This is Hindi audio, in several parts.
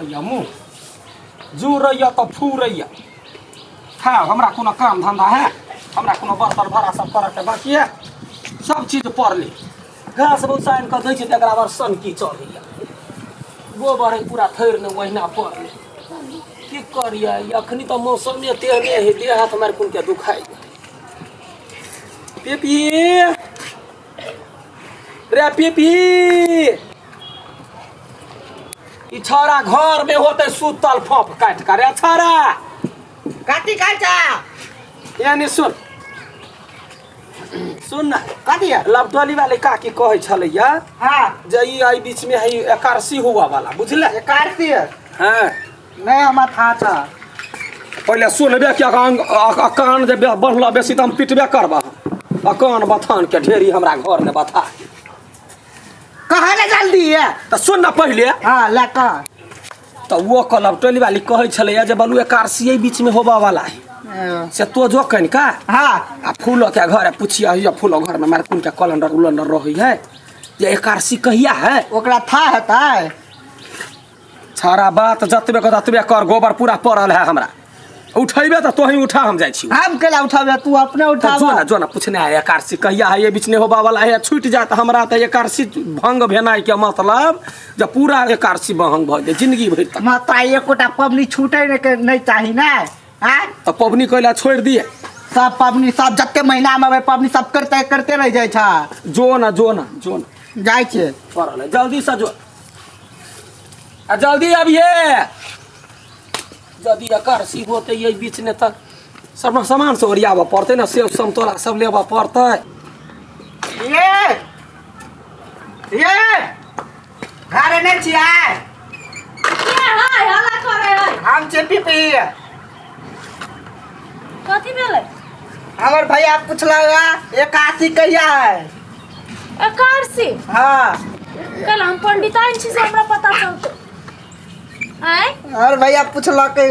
रैया मुँह जुड़ैया तो फूरैया है हमरा कोनो काम धंधा है हमरा कोनो बर्तन भाड़ा सब करऽ के बाकी है सब चीज पड़ ली घास भूसा आनि कऽ दै छै तकरा बाद सन की चढ़ैया गोबर है पूरा थैर ने ओहिना पड़ ली की करिए अखनी तो मौसम तेहने है देह हाथ मारि कुन के दुखाई पेपी रे पेपी ई छौड़ा घर में होते सुतल फप काट कर रे छौड़ा काटी काटा यानी सुन सुन ना काटी लबटोली वाले का की कहे छलैया हां जे ई आई बीच में है एकादशी हुआ वाला बुझले एकादशी हां नहीं हमार था था पहले सुनबे क्या कान जे बढ़ला बेसी त हम पिटबे करबा कान बथान के ढेरी हमरा घर में बथा कहाँ ले जल्दी है त सुन ना पहले हां लका त वो लबटोली वाली कहे छलैया जे बलु एकादशी बीच में होबा वाला है से तो जो कन का हां आ फूल के घर पूछिया ये फूल घर में मार कुन के कैलेंडर उलेंडर रही है ये एकादशी कहिया है ओकरा था हता सारा बात जतबे के ततबे कर गोबर पूरा पड़ल है हमरा उठेबे त तोही उठा हम जाई छी हम केला उठाबे तू अपने उठावा जो ना पूछने है एकादशी कहिया है ये बीच में होबा वाला है छूट जात हमरा त एकादशी भंग भेनाई के मतलब जब पूरा एकादशी भंग भ जाए जिंदगी भर तक माता एकोटा पबनी छूटे नहीं चाही ना हां त पबनी कइला छोड़ दिए सब पबनी सब जत्ते महीना में पबनी सब करते रह जाय छा जो ना जाय छे पड़ल है जल्दी से जो आ जल्दी अबिए यदि एकादशी होते ये बीच में तक सब सामान से ओरियाबऽ पड़ते ना सेब संतोला सब लेबऽ पड़ते ये घरे नहीं छिया के हाय हल्ला करे है हम चेपी पे कथी भेलै हमर भैया पूछलगा एकादशी कहिया है एकादशी हां कल हम पंडिताइन छी से हमरा पता चलतो आय और भैया पूछलके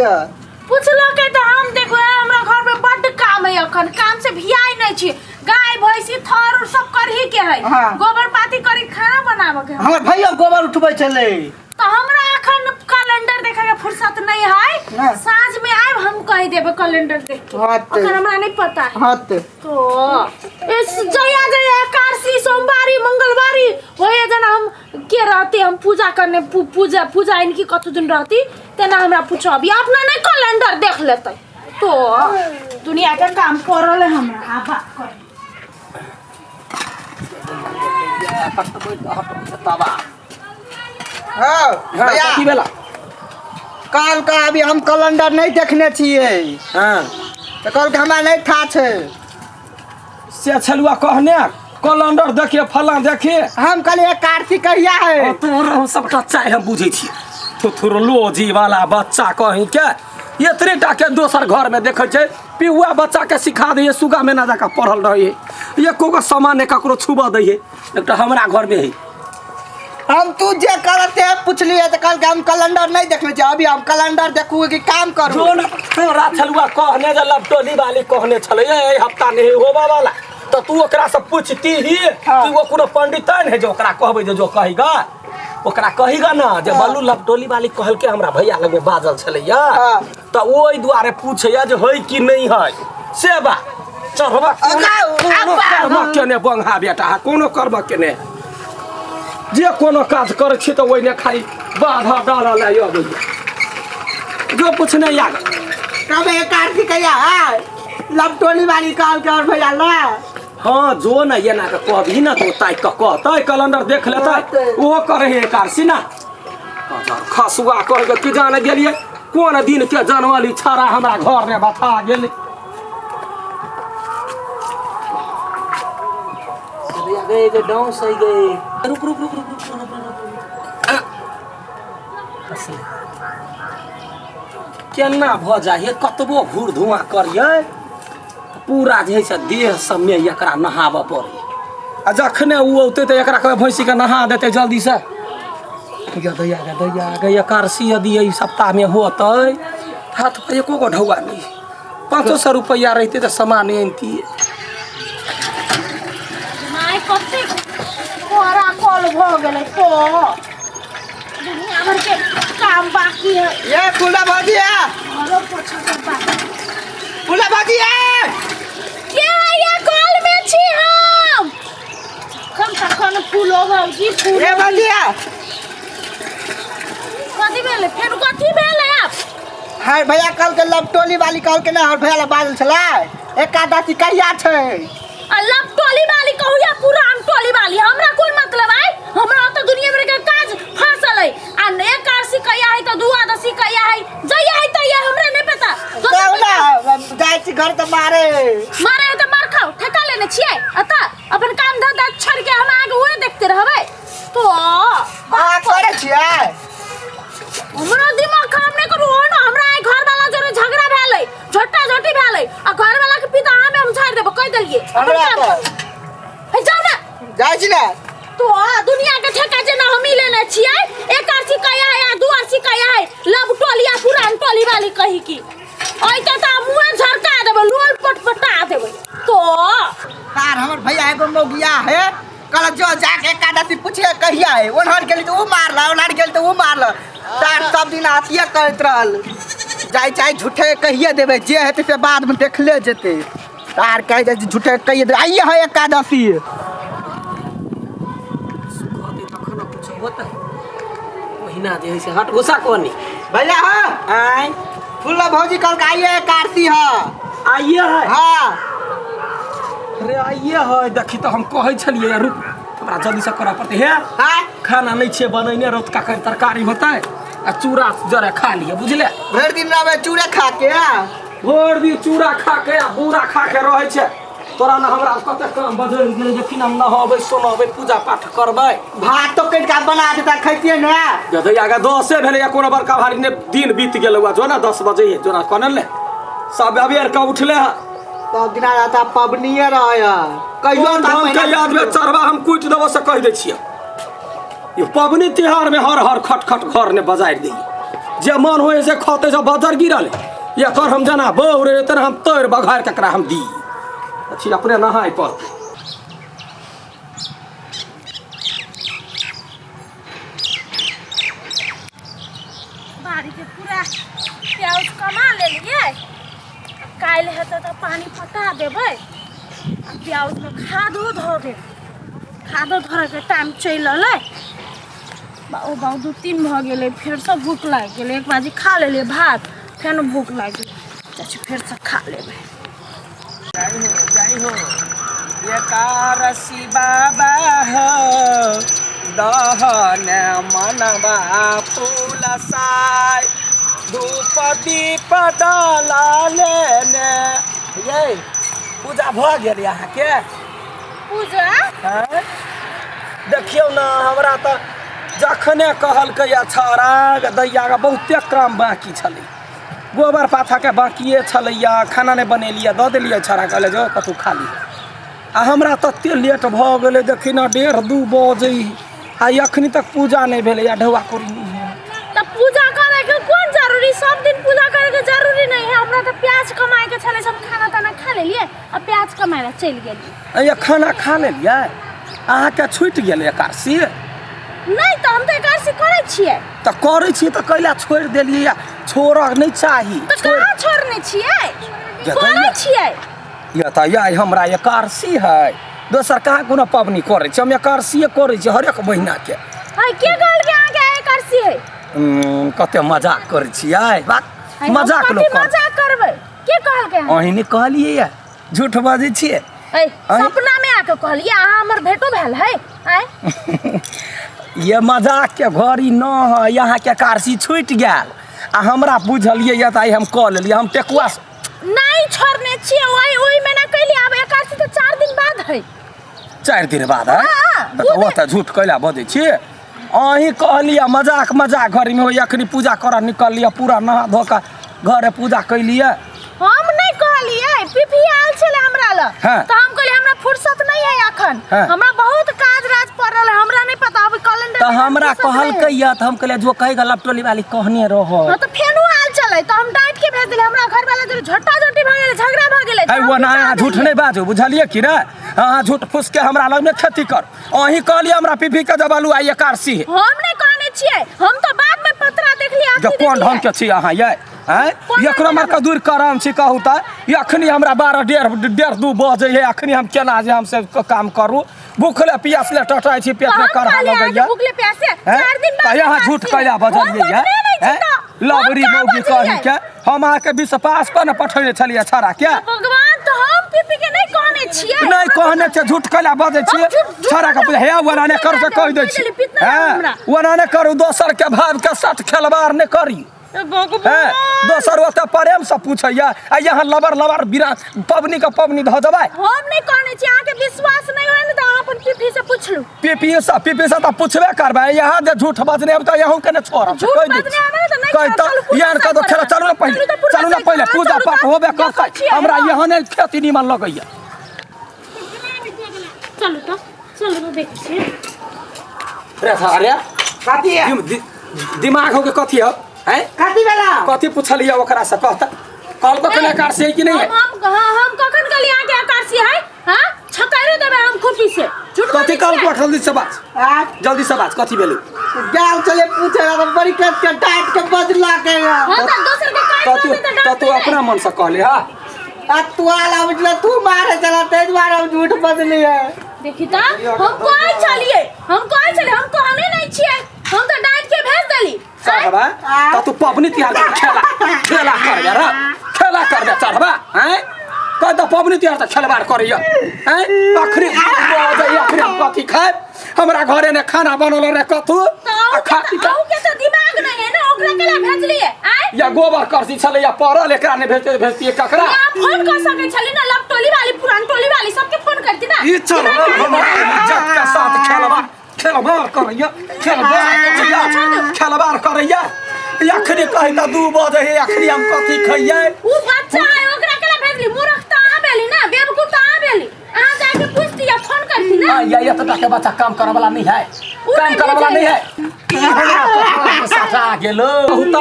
पूछलके तो हम देखो हमरा घर में बड काम है अखन काम से भियाई नहीं छी गाय भैंसी थर और सब करही के है हाँ। गोबर पाती करी खाना बनावे के हमर भैया गोबर उठबै चले तो हमरा अखन कैलेंडर देखे के फुर्सत नहीं है हाँ। साँझ में आए हम कह देबे कैलेंडर देख के हाँ तो। अखन हमरा नहीं पता है हां तो इस जया एकादशी सोमवारी मंगलवारी वही जना हम के रहते हम पूजा करने पूजा इनकी कत दिन रहती तेना हमरा पूछो अभी अपना नहीं कैलेंडर देख लेते तो दुनिया के काम करल है हमरा आ बात कर हां भैया की भेला काल का अभी हम कैलेंडर नहीं देखने छिए हां तो कल के हमरा नहीं था छे से छलुआ कहने कैलेंडर देखिए फला देखिए हम कल एकादशी कहिया है तोरा हम सबटा चाहे हम बुझे छी थुथुरलोजी वाला बच्चा कहीं के इतने टा के दोसर घर में देखे छे पिहुआ बच्चा के सिखा दे सुगा में ना जाकर पढ़ल रही है एको को सामान ककरो छुबा दे एक हमरा घर में है हम तू जे करते पूछलिए तो कल के हम कैलेंडर नहीं देखने चाहिए अभी हम कैलेंडर देखू कि काम करू जो ना तोरा छलुआ कहने जे लपटोली वाली कहने छले ए हफ्ता नहीं होबा वाला तो तू ओकरा से पूछती ही कि वो कोनो पंडितन है जो ओकरा कहबे जो कहिगा ओकरा कहिगा ना जे बल्लू लपटोली वाली कहल के हमरा भैया लगे बाजल छलैया तो ओई दुआरे पूछैया जे है कि नहीं है से बा चढ़बा करबा केने बंगा बेटा कोनो करबा केने जे कोनो काज करे छी तो ओइने खाली बाधा डालल है यो जो पूछने यार कब एकादशी कहिया है लपटोली वाली काल के और भैया ला हाँ जो ना ये ना कहबी ना तो ताक के कहते कैलेंडर देख लेते वो करे है एकादशी ना खसुआ कह के कि जाने गेलिए कोन दिन के जनवरी छाड़ा हमरा घर में बता गेल गए के डाउन सही गए रुक केना भ जाए कतबो घूर धुआं करिए पूरा जे है देह सब में एकरा नहाबऽ पड़े आ जखने उ औते तो एकरा कहे भैंसी के नहा देते जल्दी से दैया गे एकादशी यदि ई सप्ताह में होते हाथ पर एको गो ढौआ नहीं 500 रुपया रहते तो सामान एनती माय कते कोरा कॉल भ गेलै तो दुनिया दुनिया भर के काम बाकी है। ये फूला भजिया घरों पोछा के बाकी। फूला भजिया क्या ये कॉल में छी हम तखन फूल भौजी फूल ये भजिया कथी भेलै फेर कथी भेलै आप हाय भैया कल के लपटोली वाली कल के ना हर भैया बाजल छला एकादशी कहिया छै अल्लाह टोली वाली कहू या पुरान टोली वाली हमरा कोन मतलब है हमरा तो दुनिया भर के काज फसल है आ नया कारसी कहिया है तो दुआदशी कहिया है जइया है त ये हमरा नहीं पता कौना जाय छी घर त मारे है तो मार खाओ ठेका लेने छिए अता अपन काम धंधा छोड़ के हम आगे ओए देखते रहबै तो आ करे छियै हमरा दिमाग काम नहीं करू हो ना हमरा आई घर वाला जोरे झगड़ा भेलै झोटा झोटी भेलै आ घर वाला के पिता हम झाड़ देबो कह देलिए हमरा है जाओ ना जाय छी ना तो दुनिया के ठेका जेना हम ही लेने छिए एक आरसी कया है दू आरसी कया है लब टोलिया पुरान टोली वाली कही की ओइ त मुंह झरका देबो लोल पटपटा देबो तो यार हमर भैया एगो मौगिया है कल जो जाके एकादशी पूछे कहिया है ओनहर गेली त ऊ मारला ओनहर गेली त ऊ मारला तार सब दिन आतिया करत रहल जाय चाहे झूठे कहिए देबे जे हेतै से बाद में देखले जेतै तार कह दे झूठे कहिए दे आइए है एकादशी महीना जे है से हट घुसा कोनी भैया हां आय फुल्ला भौजी कल के आइए एकादशी है आइए है हां अरे आइए है देखी तो हम कहै छलिए रुक हमरा जल्दी से करऽ पड़तै हे हां खाना नहीं छे बनैने रोटका कर तरकारी होतै आ चूड़ा जरा खा लिए बुझले भर दिन रहबे चूड़ा खा के भोर दिन चूड़ा खा के आ बूरा खा के रहै छे तोरा न हमरा कते काम बजै गेलै जे फिन हम नहबै सोनबै पूजा पाठ करबै भात तो कट का बना देता खैतिए ना जदे आगे 10 भेलै या कोनो बड़का भारी ने दिन बीत गेलै जो ना 10 बजे जोना कोनल ले सब अबेर का उठले ह सब दिना रहता पबनीए रहे कहियो कहियो हम के याद में चरवा हम कुट देबो से कह दै छियै ये पबनी त्योहार में हर हर खट खट घर ने बजारि दै जे मन होय से खते से बजर गिरल ये कर हम जना बौरे तर हम तोड़ बघार ककरा हम दी अच्छी अपने नहाय पर बाड़ी के पूरा प्याज कमा लेलिए काल हेतै तो पानी पटा देबै प्याज में खादो धो दे खादो धरे के टाइम चल अलै बाऊ 2-3 भ गेलै फिर से भूख लाग गेलै एक बाजी खा लेलिए भात फिर भूख लाग गेलै फिर से खा लेबै जय हो ये कारसी बाबा हो दहन मनवा फूल साय धूप दीप डाला लेने ये पूजा भ गेल यहाँ के पूजा देखियो ना हमरा तो जखने कहलकै छौड़ा दैया के बहुते काम बाकी छलै गोबर पाथा के बाकिए छलैया खाना नहीं बनेलिए दऽ देलिए छौड़ा कहले जो कतौ खा ली आ हमरा तते लेट भ गेलै देखी ना 1:30-2 बजे आ अखनी तक पूजा नहीं भेलै या ढौआ कोरी त पूजा करे के कोन जरूरी सब दिन पूजा करे के जरूरी नहीं है हमरा तो प्याज कमाए के छले सब खाना ताना खा लेलिए आ प्याज कमाए ला चल गेलिए ये खाना खा लेलिए अहाँ के छूट गेलै एकादशी नहीं तो हम तो एकादशी करे छिए त करै छी त कैला छोड़ देलिए या छोड़ नहीं चाही तो कहाँ छोड़ने छिए करे छिए ये त या हमरा एकादशी है दोसर कहाँ कोनो पबनी करे छी हम एकादशी करे छी हर एक महीना के हाय के कहल के आगे एकादशी है कते मजाक करे छी आय बात मजाक लोग मजाक करबै के कहल के अहिने कहलिए या झूठ बाजै छिए सपना में आके कहलिए अहाँ हमर भेटो भेल है आय ये मजाक के घड़ी न है यहाँ के कारसी छूट गेल आ हमरा बुझलिए या त हम कह लेलिए हम टेकुआ नहीं छोड़ने छिए ओई में ना कहली अब एकादशी तो 4 दिन बाद है 4 दिन बाद है त ओ त झूठ कैला बजै छिए अही कहलिए मजाक घड़ी में अखनी पूजा कर निकलिए पूरा नहा धो के घरे पूजा कैलिए हम नहीं कहलिए पीपी आल छले हमरा ल हाँ। तो हम कहलिए हमरा फुर्सत नहीं है अखन हाँ। हमरा बहुत काज राज पड़ल है हमरा नहीं पता अब कैलेंडर त हमरा कहलकै या त हम कहलिए जो कहेगा लपटोली वाली कहने रहो हां तो फेनु आल चले तो हम डांट के भेज दिले हमरा घर वाला जो झट्टा झट्टी भ गेले झगड़ा भ गेले है वो ना यहाँ झूठ नहीं बाजू बुझलिए कि ना अहाँ झूठ फूस के हमरा लग में खेती कर अही कहलिए हमरा पीपी के जब आलू आई एकादशी हम नहीं कहने छिए हम तो बात लिया जो कौन ढंग के छी अहाँ ये हैं एकरो मार के दूर करम छी कहू त अखनी हमरा 12 डेढ़ 2 बजे है अखनी हम केना जे हम से काम करू भूखले प्यासले टटाई छी पेट में करहा लगैया भूखले प्यासे 4 दिन बाद यहाँ झूठ कैला बजलिए है लबरी मौगी कहि के हम आके विश्वास पर न पठैले छलिए छरा के भगवान तो हम पीपी के नहीं कहने छियै नहीं कहने छ झूठ कैला बजै छियै छरा के हे वना ने कर से कह दै छी हैं वना ने करू दोसर के भाव के साथ खेलबार ने करी भगवान दोसर ओते प्रेम से पूछैया आ यहाँ लबर बिरा पबनी का पबनी ध देबै हम नहीं कहने छी अहाँ के विश्वास नहीं होय न त अहाँ अपन पीपी से पूछ लू पीपी से त पूछबे करबै यहाँ जे झूठ बजने अब त यहू के ने छोड़ झूठ बजने आवे त नहीं कह त यार का तो खेला चलू ना पहले पूजा पाठ होबे करतै हमरा यहाँ ने खेती निमन लगैया चलो देख छी रे सारे कथी है दिमाग हो के कथी हो हैं कथी वाला कथी पूछलिए ओकरा से कहता कल को कने कार से कि नहीं है हम कखन कली आके आकारसी है हां छकैरो देबे हम खुपी से झूठ कथी कल को जल्दी से बात जल्दी से बात कथी भेलू गाल चले पूछे त बड़ी कट के डांट के बदला के हां त दोसर के काट तो तू अपना मन से कहले हां आ तू आला उजला तू मारे चला तेज मारे झूठ बदली है देखी त हम कोई चलिए हम कहने नहीं छिए हम तो डांट के भेज देली चढ़बा तो तू पबनी तिहार खेला कर रे खेला कर दे चढ़बा हैं कह तो पबनी तिहार त खेलबार करिया हैं आखरी आखरी कथी खाए हमरा घरे ने खाना बनल रे कथू खाती के तो दिमाग नहीं है ना ओकरा केला भेजलिए या गोबर करसी छले या परल एकरा ने भेजती ककरा फोन कर सके छली ना लब टोली वाली पुरान टोली वाली सबके फोन करती ना ई चल इज्जत के साथ खेलबार करैया खेलबार करैया अखनी कहि त 2 बजे है अखनी हम कथी खइयै ऊ बच्चा है ओकरा केला भेजली मूर्ख त आ बेली ना बेवकूफ त आ बेली आ जाके पूछती या फोन करती ना या त के बच्चा काम करे वाला नहीं है काम करे वाला नहीं है सटा गेलो त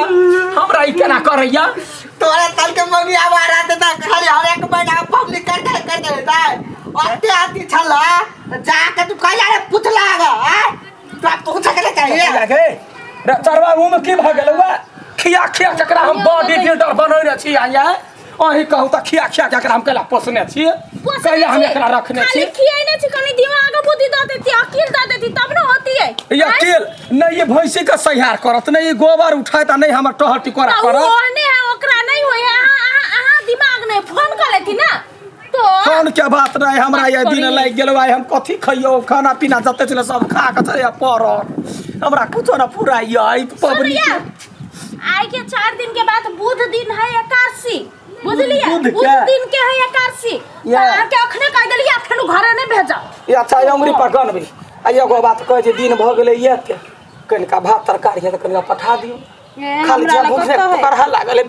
हमरा ई केना करैया तोरे तल के मम्मी आवारा दे त खाली हर एक महीना पब्लिक कर देता है अते आती छला जाके तू कहिया रे पुछला है तू पूछ के चाहिए रे चरवा मुंह में की भ गेलौ खिया जकरा हम बॉडी बिल्डर बनैने छी आया अही कहू त खिया जकरा हम केला पोसने छी कहिया हम एकरा रखने छी खियाई ने छी कनी दिमाग बुद्धि द देती अकील द देती तब न होती है ये अकील नहीं ये भैंसी का सहार करत नहीं गोबर उठाए त नहीं हमर टहल टिकोरा करत ओने है ओकरा नहीं होय अहाँ दिमाग नहीं फोन कर लेती ना तो फोन के बात नहीं हमरा ये दिन लाग गेलो आइ हम कथी खइयो खाना पीना जते चले सब खा के चले पर हमरा कुछो ना पूरा आई पबनी आई के 4 दिन के बाद बुध दिन है एकादशी बुझलिए बुध दिन के है एकादशी के अखने कह देलिए फेनु घरे नहीं भेजा ये अच्छा अंगुरी पर गन भी आ एगो बात कह जे दिन भ गेलै ये के कनिका भात तरकारी है त कनिका पठा दियो खाली जा भूख करहा लागल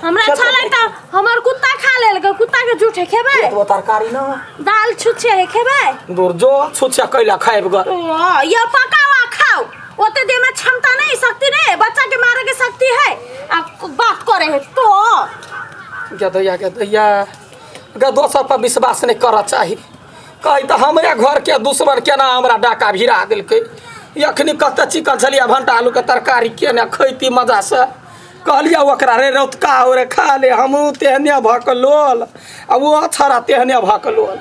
हमरा अच्छा लगता हमर कुत्ता खा लेल कुत्ता के जूठे खेबै तो तरकारी ना दाल छुछे है खेबै दूर जो छुछे कैला खाइब ग ये पकावा खाओ ओते देह में क्षमता नहीं शक्ति नहीं बच्चा के मारे के शक्ति है आप बात करे है तो के दैया ग दोसर पर विश्वास नहीं कर चाहिए कही तो हमरा घर के दुश्मन केना हमरा डाका भिरा देलकै अखनी कत चिकन छलिया भंटा आलू के तरकारी केना खैती मजा से कहलिया ओकरा रे रौतका हो रे खा ले हमहू तेहने भकलोल आ वो छड़ा तेहने भकलोल